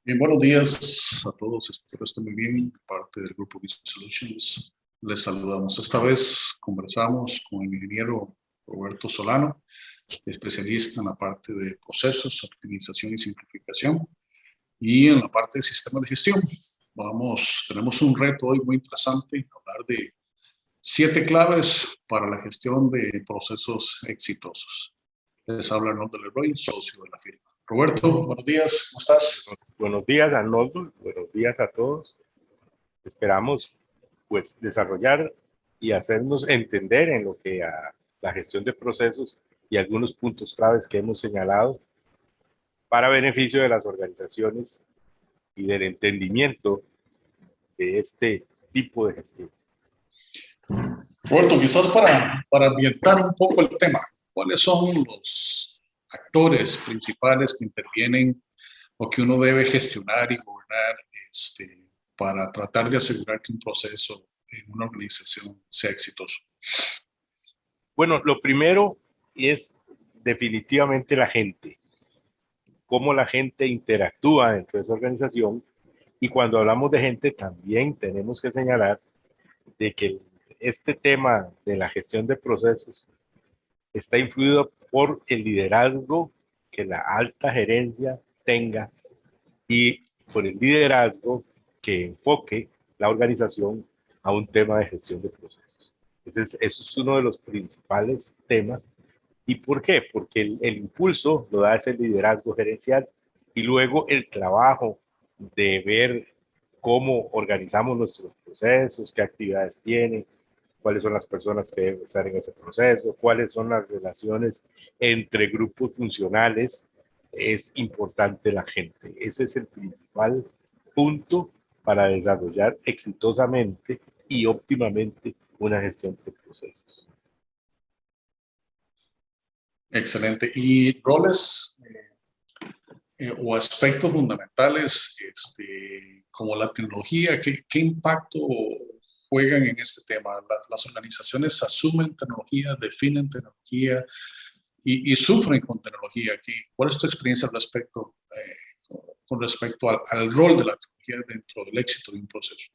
Bien, buenos días a todos, espero estén muy bien. De parte del grupo Business Solutions, les saludamos. Esta vez conversamos con el ingeniero Roberto Solano, especialista en la parte de procesos, optimización y simplificación, y en la parte de sistemas de gestión. Tenemos un reto hoy muy interesante, hablar de 7 claves para la gestión de procesos exitosos. Les habla Arnoldo Leroy, socio de la firma. Roberto, buenos días, ¿cómo estás? Buenos días, Arnoldo. Buenos días a todos. Esperamos pues desarrollar y hacernos entender en lo que a la gestión de procesos y algunos puntos claves que hemos señalado para beneficio de las organizaciones y del entendimiento de este tipo de gestión. Roberto, quizás para ambientar un poco el tema, ¿cuáles son los actores principales que intervienen o que uno debe gestionar y gobernar para tratar de asegurar que un proceso en una organización sea exitoso? Bueno, lo primero es definitivamente la gente, cómo la gente interactúa dentro de esa organización, y cuando hablamos de gente también tenemos que señalar de que este tema de la gestión de procesos está influido por el liderazgo que la alta gerencia tenga y por el liderazgo que enfoque la organización a un tema de gestión de procesos. Eso es uno de los principales temas. ¿Y por qué? Porque el impulso lo da ese liderazgo gerencial, y luego el trabajo de ver cómo organizamos nuestros procesos, qué actividades tienen, cuáles son las personas que deben estar en ese proceso, cuáles son las relaciones entre grupos funcionales. Es importante la gente. Ese es el principal punto para desarrollar exitosamente y óptimamente una gestión de procesos. Excelente. ¿Y roles o aspectos fundamentales como la tecnología, qué impacto juegan en este tema? Las organizaciones asumen tecnología, definen tecnología y sufren con tecnología. ¿Cuál es tu experiencia con respecto al rol de la tecnología dentro del éxito de un proceso?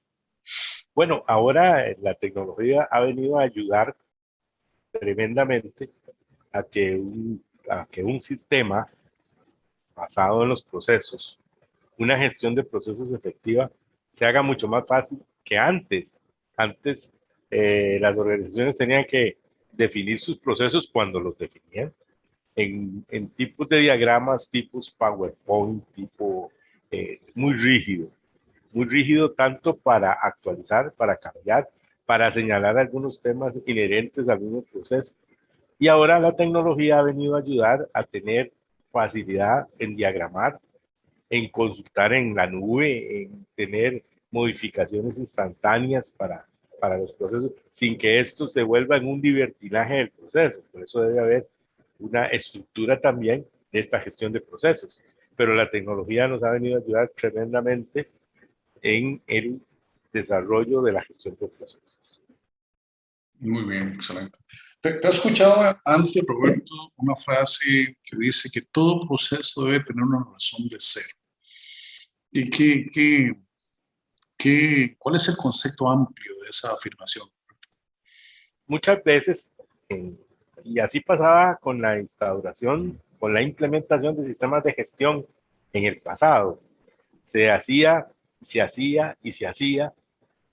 Bueno, ahora la tecnología ha venido a ayudar tremendamente a que un sistema basado en los procesos, una gestión de procesos efectiva, se haga mucho más fácil que antes. Antes las organizaciones tenían que definir sus procesos cuando los definían en tipos de diagramas, tipos PowerPoint, tipo muy rígido tanto para actualizar, para cambiar, para señalar algunos temas inherentes al mismo proceso. Y ahora la tecnología ha venido a ayudar a tener facilidad en diagramar, en consultar en la nube, en tener modificaciones instantáneas para los procesos, sin que esto se vuelva en un divertinaje del proceso. Por eso debe haber una estructura también de esta gestión de procesos. Pero la tecnología nos ha venido a ayudar tremendamente en el desarrollo de la gestión de procesos. Muy bien, excelente. Te he escuchado antes, Roberto, una frase que dice que todo proceso debe tener una razón de ser. ¿Y cuál es el concepto amplio de esa afirmación? Muchas veces, y así pasaba con la instauración, con la implementación de sistemas de gestión en el pasado, se hacía, se hacía y se hacía,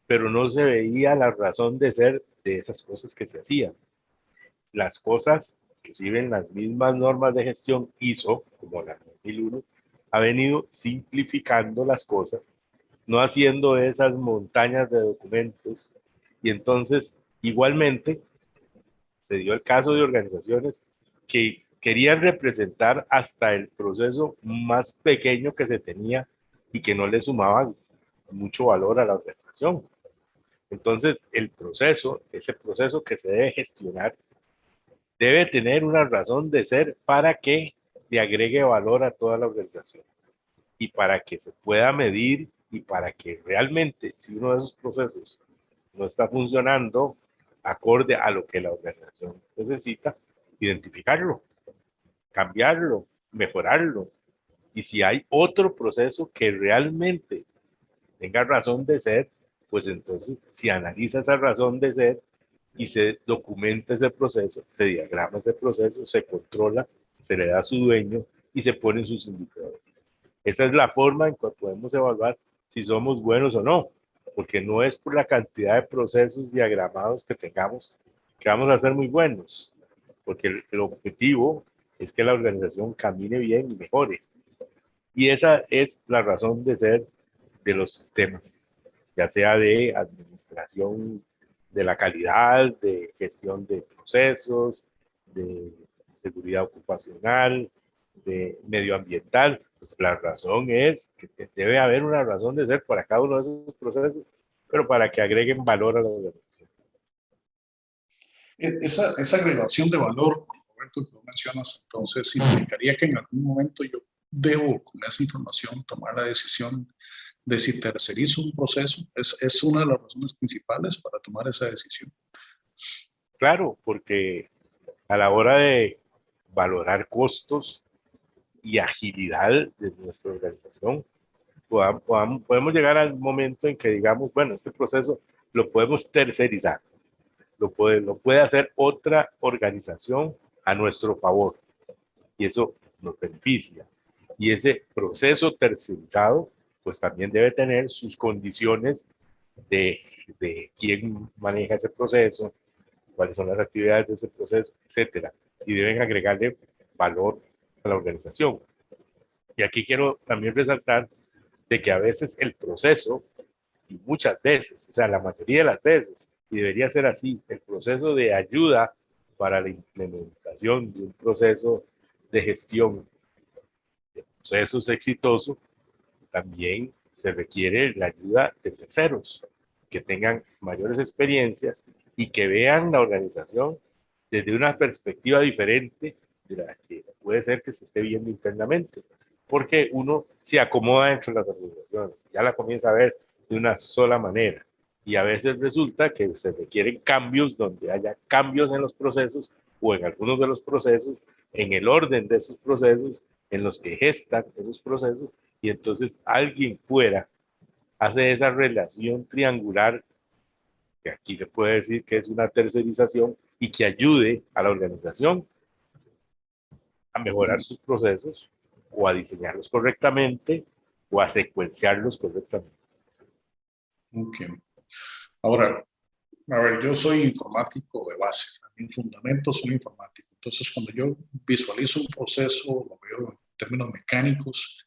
pero no se veía la razón de ser de esas cosas que se hacían. Las cosas, inclusive en las mismas normas de gestión ISO, como la 2001, ha venido simplificando las cosas, no haciendo esas montañas de documentos. Y entonces, igualmente, se dio el caso de organizaciones que querían representar hasta el proceso más pequeño que se tenía y que no le sumaban mucho valor a la organización. Entonces, el proceso, ese proceso que se debe gestionar, debe tener una razón de ser para que le agregue valor a toda la organización y para que se pueda medir, y para que realmente, si uno de esos procesos no está funcionando acorde a lo que la organización necesita, identificarlo, cambiarlo, mejorarlo. Y si hay otro proceso que realmente tenga razón de ser, pues entonces se analiza esa razón de ser y se documenta ese proceso, se diagrama ese proceso, se controla, se le da a su dueño y se ponen sus indicadores. Esa es la forma en que podemos evaluar si somos buenos o no, porque no es por la cantidad de procesos diagramados que tengamos que vamos a ser muy buenos, porque el objetivo es que la organización camine bien y mejore. Y esa es la razón de ser de los sistemas, ya sea de administración de la calidad, de gestión de procesos, de seguridad ocupacional, de medioambiental. Pues la razón es que debe haber una razón de ser para cada uno de esos procesos, pero para que agreguen valor a la organización. Esa agregación de valor, Roberto, que tú mencionas, entonces implicaría que en algún momento yo debo, con esa información, tomar la decisión de si tercerizo un proceso. Es una de las razones principales para tomar esa decisión. Claro, porque a la hora de valorar costos y agilidad de nuestra organización, podemos llegar al momento en que digamos, bueno, este proceso lo podemos tercerizar, lo puede hacer otra organización a nuestro favor y eso nos beneficia. Y ese proceso tercerizado, pues también debe tener sus condiciones de quién maneja ese proceso, cuáles son las actividades de ese proceso, etcétera. Y deben agregarle valor a la organización. Y aquí quiero también resaltar de que a veces el proceso, y muchas veces, o sea, la mayoría de las veces, y debería ser así, el proceso de ayuda para la implementación de un proceso de gestión de procesos exitoso, también se requiere la ayuda de terceros que tengan mayores experiencias y que vean la organización desde una perspectiva diferente de la que puede ser que se esté viendo internamente, porque uno se acomoda entre las organizaciones, ya la comienza a ver de una sola manera y a veces resulta que se requieren cambios donde haya cambios en los procesos o en algunos de los procesos, en el orden de esos procesos, en los que gestan esos procesos y entonces alguien fuera hace esa relación triangular, que aquí se puede decir que es una tercerización, y que ayude a la organización a mejorar sus procesos o a diseñarlos correctamente o a secuenciarlos correctamente. Ok. Ahora, a ver, yo soy informático de base, mis fundamentos son informáticos. Entonces, cuando yo visualizo un proceso, lo veo en términos mecánicos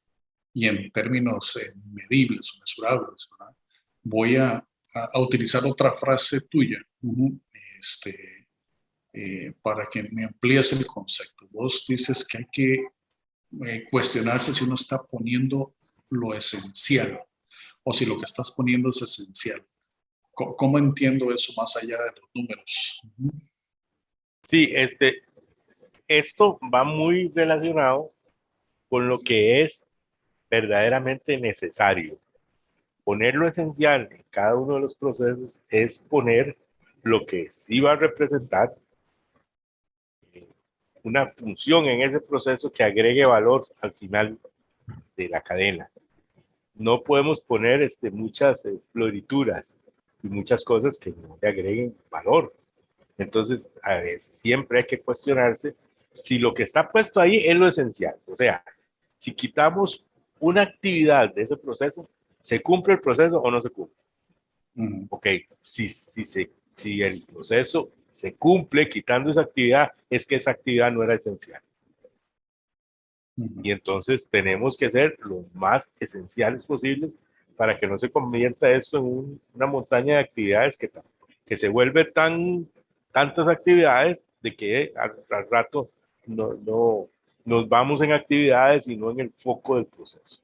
y en términos medibles o mesurables, ¿verdad? Voy a utilizar otra frase tuya, para que me amplíes el concepto. Vos dices que hay que cuestionarse si uno está poniendo lo esencial o si lo que estás poniendo es esencial. ¿Cómo entiendo eso más allá de los números? Sí, esto va muy relacionado con lo que es verdaderamente necesario. Poner lo esencial en cada uno de los procesos es poner lo que sí va a representar una función en ese proceso que agregue valor al final de la cadena. No podemos poner muchas florituras y muchas cosas que no le agreguen valor. Entonces, a veces siempre hay que cuestionarse si lo que está puesto ahí es lo esencial. O sea, si quitamos una actividad de ese proceso, ¿se cumple el proceso o no se cumple? Ok, si el proceso se cumple quitando esa actividad, es que esa actividad no era esencial. Y entonces tenemos que ser lo más esenciales posibles para que no se convierta esto en una montaña de actividades que se vuelve tantas actividades de que al rato no nos vamos en actividades y no en el foco del proceso.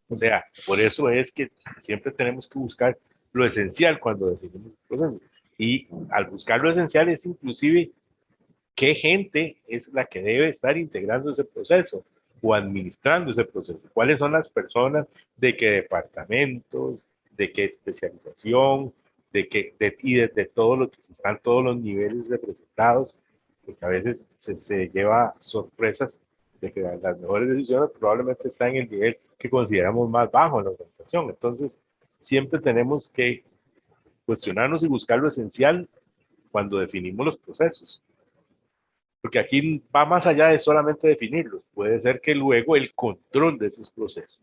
O sea, por eso es que siempre tenemos que buscar lo esencial cuando definimos el proceso. Y al buscar lo esencial es inclusive qué gente es la que debe estar integrando ese proceso o administrando ese proceso. ¿Cuáles son las personas? ¿De qué departamentos? ¿De qué especialización? Y desde todo lo que están todos los niveles representados, porque a veces se lleva sorpresas de que las mejores decisiones probablemente están en el nivel que consideramos más bajo en la organización. Entonces, siempre tenemos que cuestionarnos y buscar lo esencial cuando definimos los procesos. Porque aquí va más allá de solamente definirlos. Puede ser que luego el control de esos procesos,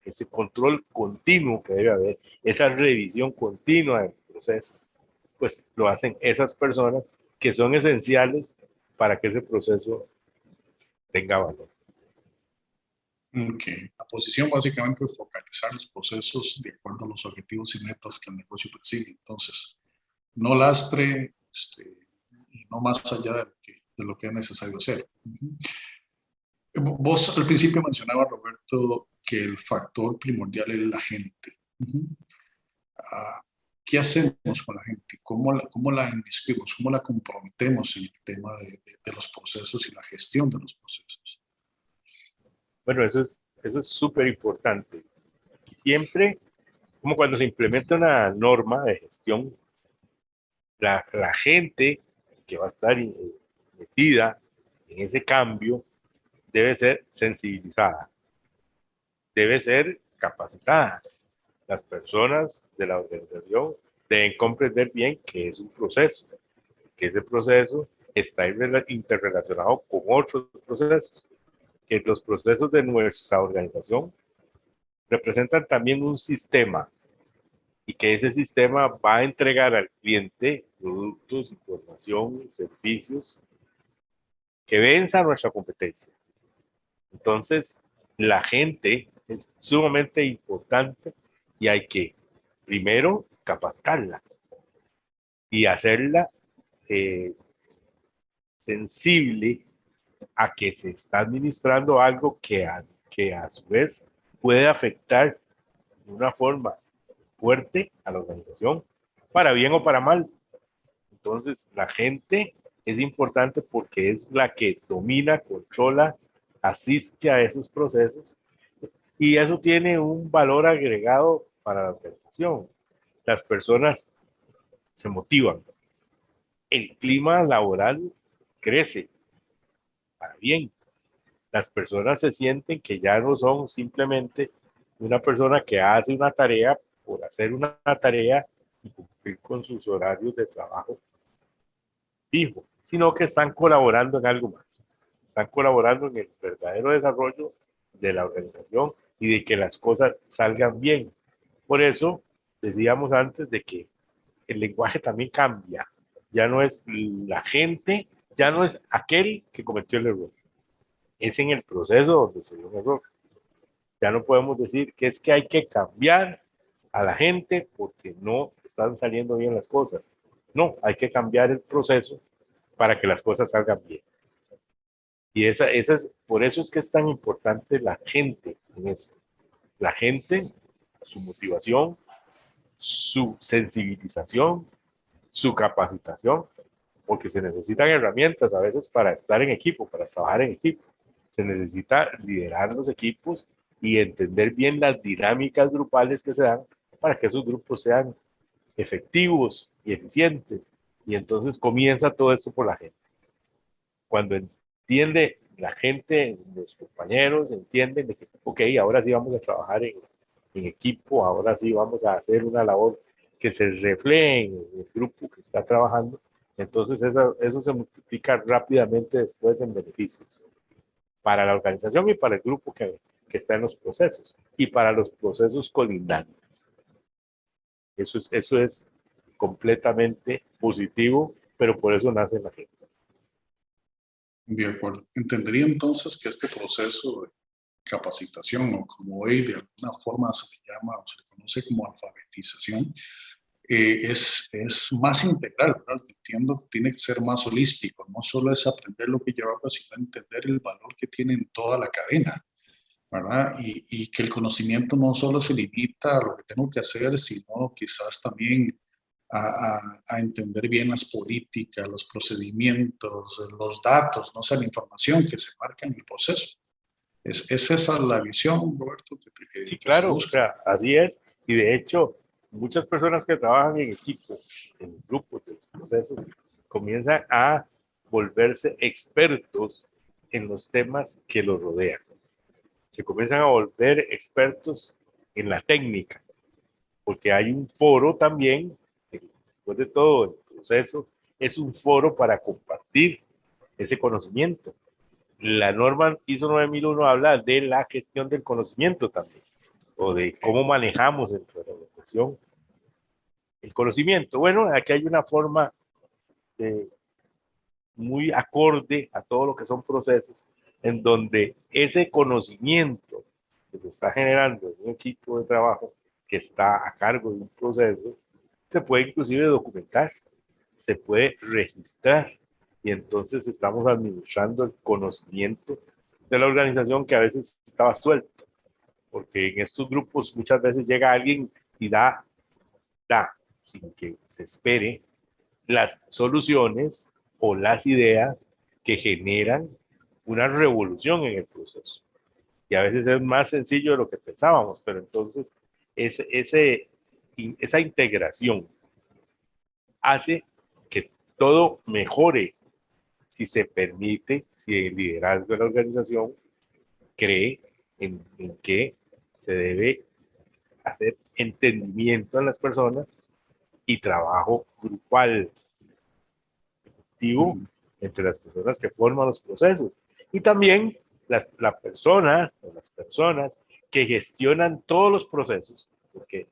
ese control continuo que debe haber, esa revisión continua del proceso, pues lo hacen esas personas que son esenciales para que ese proceso tenga valor. Ok. La posición básicamente es focalizar los procesos de acuerdo a los objetivos y metas que el negocio persigue. Entonces, no lastre y no más allá de lo que es necesario hacer. Vos al principio mencionabas, Roberto, que el factor primordial es la gente. Ah, ¿qué hacemos con la gente? ¿Cómo la inmiscuimos? ¿Cómo la comprometemos en el tema de los procesos y la gestión de los procesos? Bueno, eso es súper importante. Siempre, como cuando se implementa una norma de gestión, la gente que va a estar metida en ese cambio debe ser sensibilizada, debe ser capacitada. Las personas de la organización deben comprender bien que es un proceso, que ese proceso está interrelacionado con otros procesos, que los procesos de nuestra organización representan también un sistema y que ese sistema va a entregar al cliente productos, información, servicios que venza nuestra competencia. Entonces, la gente es sumamente importante y hay que, primero, capacitarla y hacerla eh, sensible a que se está administrando algo que a su vez puede afectar de una forma fuerte a la organización, para bien o para mal. Entonces, la gente es importante porque es la que domina, controla, asiste a esos procesos y eso tiene un valor agregado para la organización. Las personas se motivan, el clima laboral crece para bien. Las personas se sienten que ya no son simplemente una persona que hace una tarea por hacer una tarea y cumplir con sus horarios de trabajo fijo, sino que están colaborando en algo más. Están colaborando en el verdadero desarrollo de la organización y de que las cosas salgan bien. Por eso decíamos antes de que el lenguaje también cambia. Ya no es la gente, ya no es aquel que cometió el error. Es en el proceso donde se dio un error. Ya no podemos decir que es que hay que cambiar a la gente porque no están saliendo bien las cosas. No, hay que cambiar el proceso para que las cosas salgan bien. Y por eso es que es tan importante la gente en eso. La gente, su motivación, su sensibilización, su capacitación, porque se necesitan herramientas a veces para estar en equipo, para trabajar en equipo. Se necesita liderar los equipos y entender bien las dinámicas grupales que se dan para que esos grupos sean efectivos y eficientes. Y entonces comienza todo esto por la gente. Cuando entiende la gente, los compañeros, entienden de que, ok, ahora sí vamos a trabajar en equipo, ahora sí vamos a hacer una labor que se refleje en el grupo que está trabajando, entonces eso se multiplica rápidamente después en beneficios para la organización y para el grupo que está en los procesos y para los procesos colindantes. Eso es completamente positivo, pero por eso nace la gente. De acuerdo. Entendería entonces que este proceso de capacitación, o como hoy de alguna forma se le llama o se le conoce como alfabetización, es más integral, ¿verdad? Entiendo que tiene que ser más holístico, no solo es aprender lo que lleva, sino entender el valor que tiene en toda la cadena, ¿verdad? Y que el conocimiento no solo se limita a lo que tengo que hacer, sino quizás también a entender bien las políticas, los procedimientos, los datos, no sé, la información que se marca en el proceso. ¿Es esa la visión, Roberto, Sí, que se claro, o busca? sea, así es. Y de hecho, muchas personas que trabajan en equipo, en grupos de procesos, comienzan a volverse expertos en los temas que los rodean. Se comienzan a volver expertos en la técnica, porque hay un foro también, que después de todo el proceso, es un foro para compartir ese conocimiento. La norma ISO 9001 habla de la gestión del conocimiento también, o de cómo manejamos dentro de la organización el conocimiento. Bueno, aquí hay una forma muy acorde a todo lo que son procesos, en donde ese conocimiento que se está generando en un equipo de trabajo que está a cargo de un proceso, se puede inclusive documentar, se puede registrar, y entonces estamos administrando el conocimiento de la organización que a veces estaba suelto, porque en estos grupos muchas veces llega alguien y da, sin que se espere las soluciones o las ideas que generan una revolución en el proceso. Y a veces es más sencillo de lo que pensábamos, pero entonces esa integración hace que todo mejore si se permite, si el liderazgo de la organización cree en que se debe hacer entendimiento en las personas y trabajo grupal activo entre las personas que forman los procesos. Y también la persona o las personas que gestionan todos los procesos, porque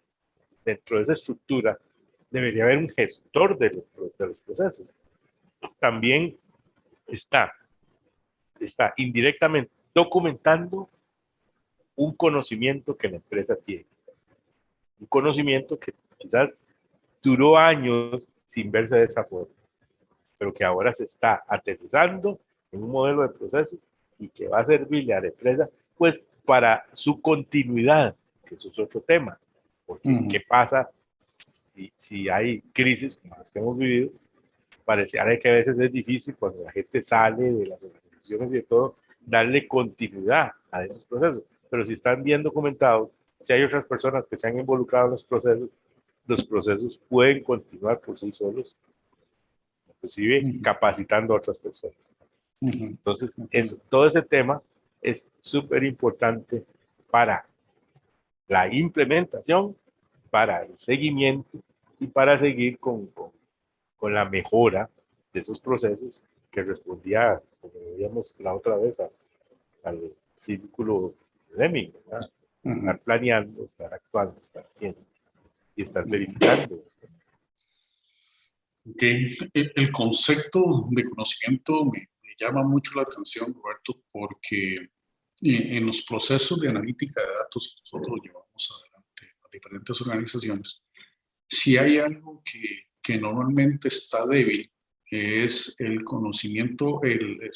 dentro de esa estructura debería haber un gestor de los procesos. También está indirectamente documentando un conocimiento que la empresa tiene. Un conocimiento que quizás duró años sin verse de esa forma, pero que ahora se está aterrizando en un modelo de proceso y que va a servirle a la empresa pues para su continuidad, que eso es otro tema, porque ¿qué pasa si hay crisis como las que hemos vivido? Pareciera que a veces es difícil cuando la gente sale de las organizaciones y de todo, darle continuidad a esos procesos, pero si están bien documentados, si hay otras personas que se han involucrado en los procesos pueden continuar por sí solos, inclusive capacitando a otras personas. Entonces, todo ese tema es súper importante para la implementación, para el seguimiento y para seguir con la mejora de esos procesos que respondía, como veíamos la otra vez, al círculo de Deming, ¿verdad? Estar planeando, estar actuando, estar haciendo y estar verificando. Okay. El concepto de conocimiento me llama mucho la atención, Roberto, porque en los procesos de analítica de datos que nosotros llevamos adelante a diferentes organizaciones, si hay algo que normalmente está débil, es el conocimiento, el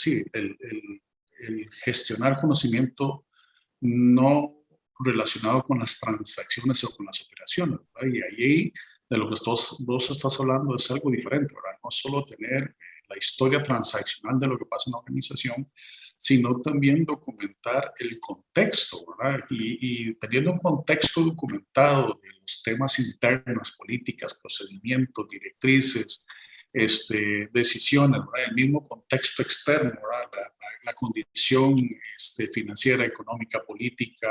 gestionar conocimiento no relacionado con las transacciones o con las operaciones, ¿verdad? Y ahí de lo que vos estás hablando es algo diferente, ¿verdad? No solo tener la historia transaccional de lo que pasa en la organización, sino también documentar el contexto, ¿verdad? Y teniendo un contexto documentado de los temas internos, políticas, procedimientos, directrices, decisiones, ¿verdad? El mismo contexto externo, ¿verdad? La condición financiera, económica, política,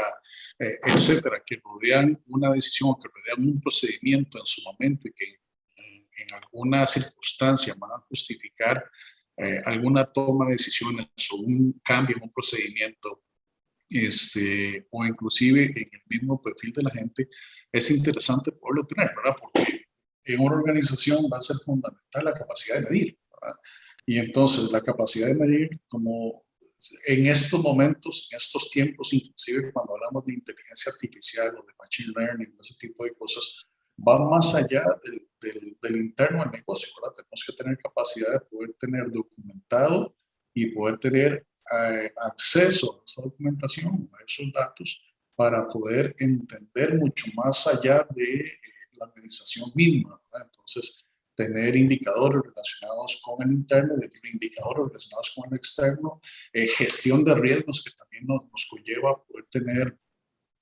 etcétera, que rodean una decisión, que rodean un procedimiento en su momento y que en alguna circunstancia van a justificar alguna toma de decisiones o un cambio en un procedimiento, o inclusive en el mismo perfil de la gente, es interesante poderlo tener, ¿verdad? Porque en una organización va a ser fundamental la capacidad de medir, ¿verdad? Y entonces la capacidad de medir, como en estos momentos, en estos tiempos, inclusive cuando hablamos de inteligencia artificial o de machine learning, ese tipo de cosas, va más allá del interno del negocio, ¿verdad? Tenemos que tener capacidad de poder tener documentado y poder tener acceso a esa documentación, a esos datos, para poder entender mucho más allá de la organización misma, ¿verdad? Entonces, tener indicadores relacionados con el interno, indicadores relacionados con el externo, gestión de riesgos que también nos conlleva poder tener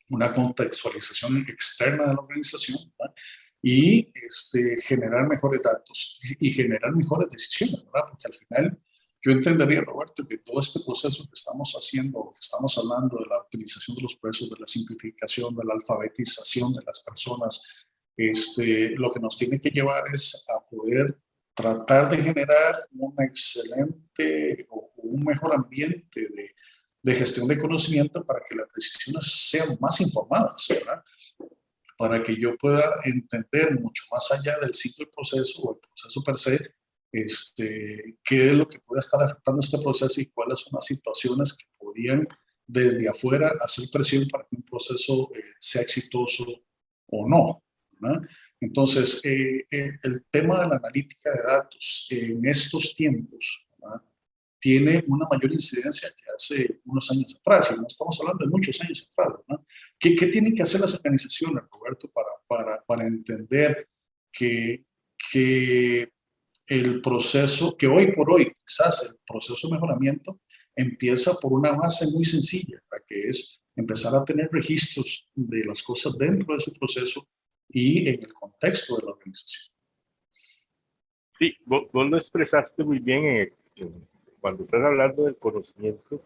una contextualización externa de la organización, ¿verdad? Y generar mejores datos y generar mejores decisiones, ¿verdad? Porque al final yo entendería, Roberto, que todo este proceso que estamos haciendo, que estamos hablando de la optimización de los procesos, de la simplificación, de la alfabetización de las personas, lo que nos tiene que llevar es a poder tratar de generar un excelente o un mejor ambiente de gestión de conocimiento para que las decisiones sean más informadas, ¿verdad? Para que yo pueda entender mucho más allá del simple proceso o el proceso per se, qué es lo que puede estar afectando este proceso y cuáles son las situaciones que podrían desde afuera hacer presión para que un proceso sea exitoso o no, ¿verdad? Entonces, el tema de la analítica de datos en estos tiempos, ¿verdad?, tiene una mayor incidencia que hace unos años atrás, y no estamos hablando de muchos años atrás, ¿no? ¿Qué tienen que hacer las organizaciones, Roberto, para entender que, que el proceso, que hoy por hoy quizás el proceso de mejoramiento empieza por una base muy sencilla, que es empezar a tener registros de las cosas dentro de su proceso y en el contexto de la organización? Sí, vos lo expresaste muy bien cuando estás hablando del conocimiento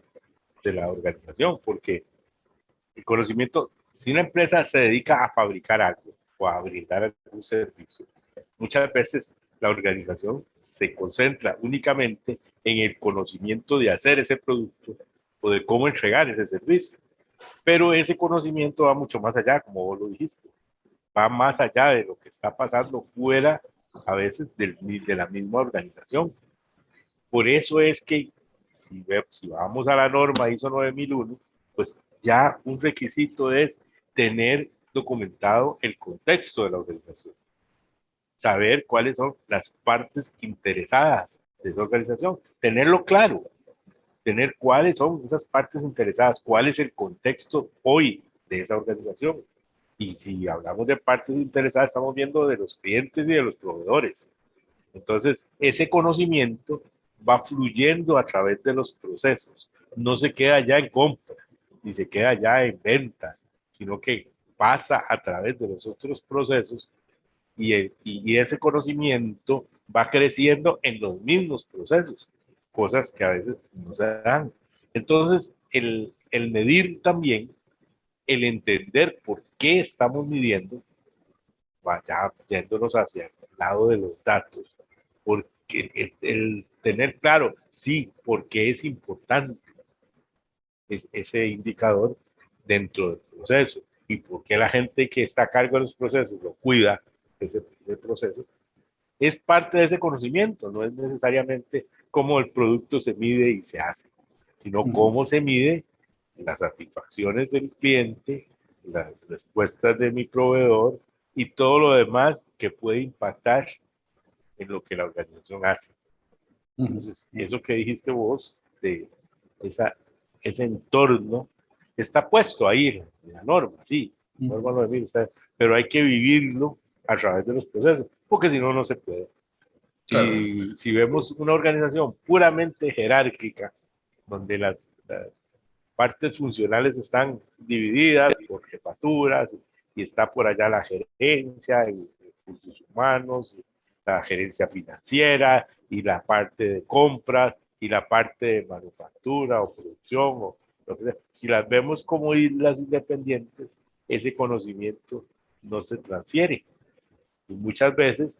de la organización, porque el conocimiento, si una empresa se dedica a fabricar algo o a brindar algún servicio, muchas veces la organización se concentra únicamente en el conocimiento de hacer ese producto o de cómo entregar ese servicio. Pero ese conocimiento va mucho más allá, como vos lo dijiste. Va más allá de lo que está pasando fuera, a veces, de la misma organización. Por eso es que, si vamos a la norma ISO 9001, pues ya un requisito es tener documentado el contexto de la organización, saber cuáles son las partes interesadas de esa organización, tenerlo claro, tener cuáles son esas partes interesadas, cuál es el contexto hoy de esa organización. Y si hablamos de partes interesadas, estamos viendo de los clientes y de los proveedores. Entonces, ese conocimiento va fluyendo a través de los procesos. No se queda ya en compras, ni se queda ya en ventas, sino que pasa a través de los otros procesos y ese conocimiento va creciendo en los mismos procesos, cosas que a veces no se dan. Entonces, el medir también, el entender por qué estamos midiendo, vaya yéndonos hacia el lado de los datos, porque el tener claro, sí, por qué es importante ese indicador dentro del proceso y por qué la gente que está a cargo de los procesos lo cuida, ese proceso, es parte de ese conocimiento, no es necesariamente cómo el producto se mide y se hace, sino cómo se mide las satisfacciones del cliente, las respuestas de mi proveedor y todo lo demás que puede impactar en lo que la organización hace. Entonces, eso que dijiste vos, de ese entorno, está puesto ahí en la norma, sí, norma 9000 está, pero hay que vivirlo a través de los procesos, porque si no, no se puede. Claro. Si vemos una organización puramente jerárquica, donde las partes funcionales están divididas por jefaturas y está por allá la gerencia, recursos humanos, la gerencia financiera y la parte de compras y la parte de manufactura o producción o lo que sea. Si las vemos como islas independientes, ese conocimiento no se transfiere y muchas veces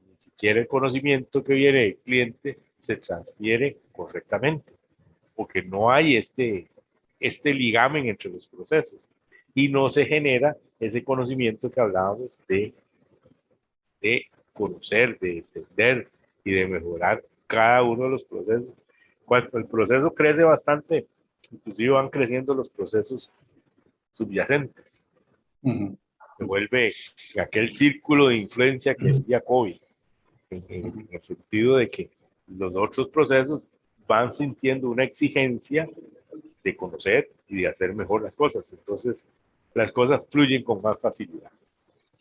ni siquiera el conocimiento que viene del cliente se transfiere correctamente, porque no hay este ligamen entre los procesos y no se genera ese conocimiento que hablábamos de conocer, de entender y de mejorar cada uno de los procesos. Cuando el proceso crece bastante, inclusive van creciendo los procesos subyacentes. Se vuelve aquel círculo de influencia que decía Covey, en el sentido de que los otros procesos van sintiendo una exigencia de conocer y de hacer mejor las cosas. Entonces, las cosas fluyen con más facilidad.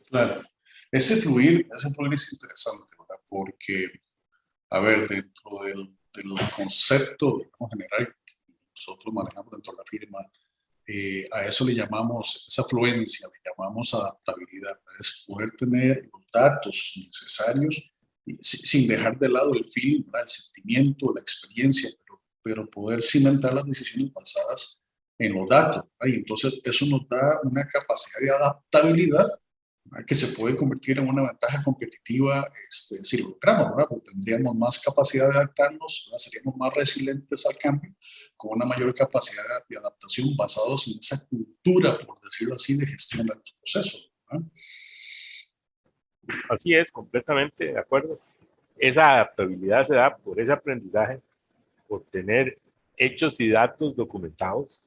Claro. Ese fluir es interesante, ¿verdad? Porque, a ver, dentro del concepto general que nosotros manejamos dentro de la firma, a eso le llamamos, esa fluencia, le llamamos adaptabilidad. Es poder tener los datos necesarios sin dejar de lado el feeling, ¿verdad? El sentimiento, la experiencia, pero poder cimentar las decisiones basadas en los datos, ¿verdad? Y entonces eso nos da una capacidad de adaptabilidad, ¿verdad? Que se puede convertir en una ventaja competitiva, si lo logramos, ¿verdad? Porque tendríamos más capacidad de adaptarnos, ¿verdad? Seríamos más resilientes al cambio, con una mayor capacidad de adaptación basados en esa cultura, por decirlo así, de gestión de los procesos, ¿verdad? Así es, completamente de acuerdo. Esa adaptabilidad se da por ese aprendizaje, por tener hechos y datos documentados,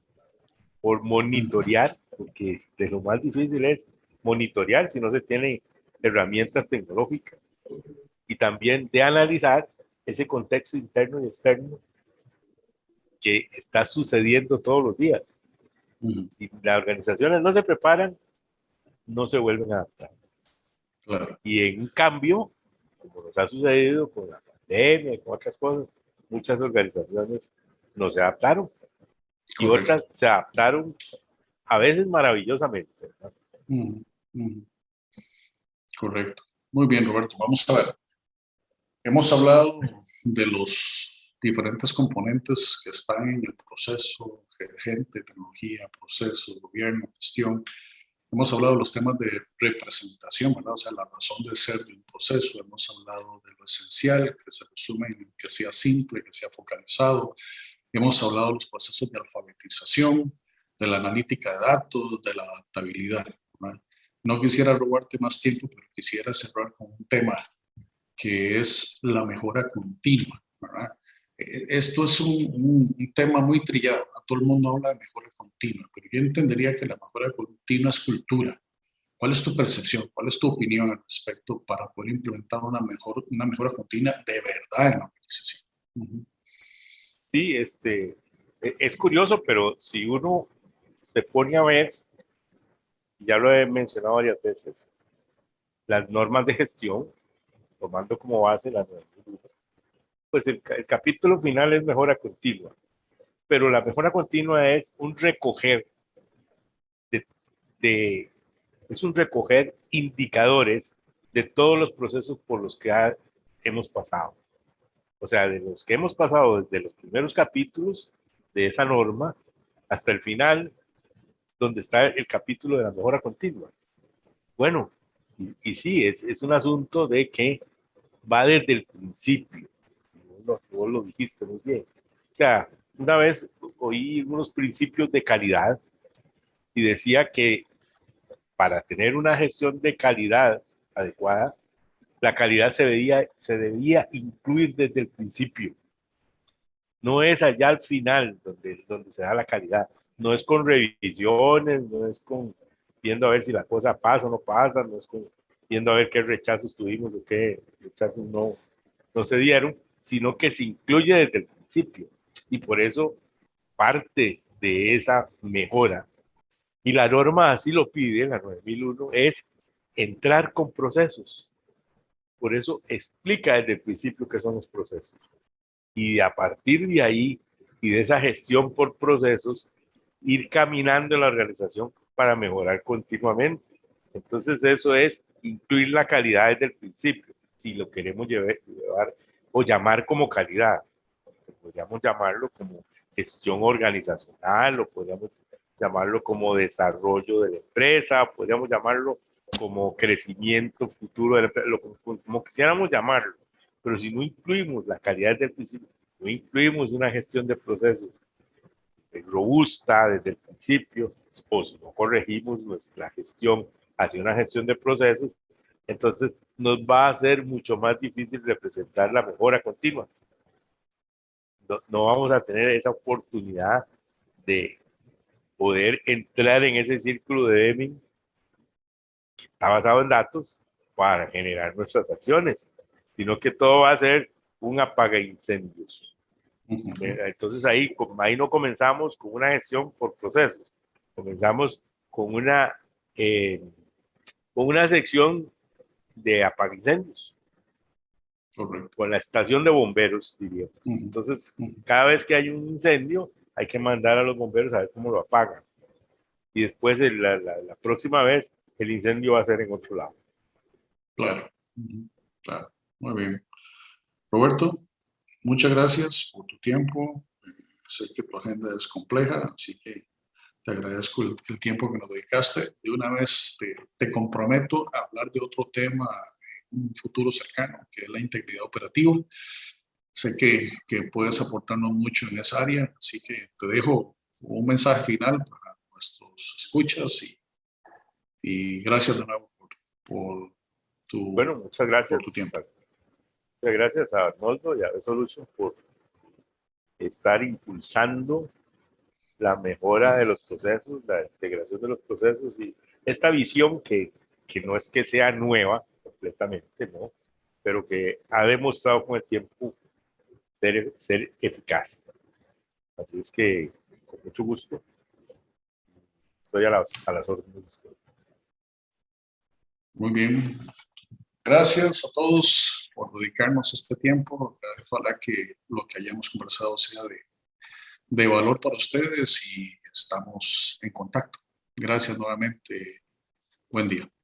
por monitorear, porque de lo más difícil es monitorear si no se tienen herramientas tecnológicas, y también de analizar ese contexto interno y externo que está sucediendo todos los días. Si las organizaciones no se preparan, no se vuelven a adaptar. Claro. Y en un cambio, como nos ha sucedido con la pandemia y con otras cosas, muchas organizaciones no se adaptaron y Correcto. otras se adaptaron a veces maravillosamente, ¿verdad? Correcto. Muy bien, Roberto. Vamos a ver. Hemos hablado de los diferentes componentes que están en el proceso, gente, tecnología, proceso, gobierno, gestión. Hemos hablado de los temas de representación, ¿verdad? O sea, la razón de ser de un proceso. Hemos hablado de lo esencial, que se resume en que sea simple, que sea focalizado. Hemos hablado de los procesos de alfabetización, de la analítica de datos, de la adaptabilidad, ¿verdad? No quisiera robarte más tiempo, pero quisiera cerrar con un tema que es la mejora continua, ¿verdad? Esto es un tema muy trillado. A todo el mundo habla de mejora continua, pero yo entendería que la mejora continua es cultura. ¿Cuál es tu percepción? ¿Cuál es tu opinión al respecto para poder implementar una mejora continua de verdad en la organización? Sí, es curioso, pero si uno se pone a ver, ya lo he mencionado varias veces, las normas de gestión, tomando como base las normas, pues el capítulo final es mejora continua, pero la mejora continua es un recoger de, de es un recoger indicadores de todos los procesos por los que hemos pasado. O sea, de los que hemos pasado desde los primeros capítulos de esa norma hasta el final, donde está el capítulo de la mejora continua. Bueno, y sí, es un asunto de que va desde el principio. Vos lo dijiste muy bien. O sea, una vez oí unos principios de calidad y decía que para tener una gestión de calidad adecuada, la calidad se debía incluir desde el principio. No es allá al final donde se da la calidad. No es con revisiones, no es con viendo a ver si la cosa pasa o no pasa, no es con viendo a ver qué rechazos tuvimos o qué rechazos no se dieron, sino que se incluye desde el principio. Y por eso parte de esa mejora, y la norma así lo pide, la 9001, es entrar con procesos. Por eso explica desde el principio qué son los procesos. Y a partir de ahí y de esa gestión por procesos, ir caminando en la organización para mejorar continuamente. Entonces eso es incluir la calidad desde el principio, si lo queremos llevar o llamar como calidad. Podríamos llamarlo como gestión organizacional, o podríamos llamarlo como desarrollo de la empresa, podríamos llamarlo como crecimiento futuro de la empresa, como quisiéramos llamarlo. Pero si no incluimos la calidad desde el principio, no incluimos una gestión de procesos robusta desde el principio, o si no corregimos nuestra gestión hacia una gestión de procesos, entonces nos va a ser mucho más difícil representar la mejora continua. No vamos a tener esa oportunidad de poder entrar en ese círculo de Deming que está basado en datos para generar nuestras acciones, sino que todo va a ser un apaga incendios. Entonces ahí no comenzamos con una gestión por procesos, comenzamos eh, con una sección de apaga incendios, Correcto. con la estación de bomberos, diría. Entonces, cada vez que hay un incendio, hay que mandar a los bomberos a ver cómo lo apagan. Y después, la próxima vez, el incendio va a ser en otro lado. Claro. Claro. Muy bien. Roberto, muchas gracias por tu tiempo. Sé que tu agenda es compleja, así que te agradezco el tiempo que nos dedicaste. De una vez te comprometo a hablar de otro tema en un futuro cercano, que es la integridad operativa. Sé que puedes aportarnos mucho en esa área, así que te dejo un mensaje final para nuestros escuchas y gracias de nuevo por tu, Bueno, por tu tiempo. muchas gracias a Arnoldo y a Resolution por estar impulsando la mejora de los procesos, la integración de los procesos y esta visión que no es que sea nueva completamente, ¿no? Pero que ha demostrado con el tiempo ser eficaz. Así es que, con mucho gusto, estoy a las órdenes. Muy bien. Gracias a todos por dedicarnos este tiempo. Ojalá que lo que hayamos conversado sea de valor para ustedes y estamos en contacto. Gracias nuevamente. Buen día.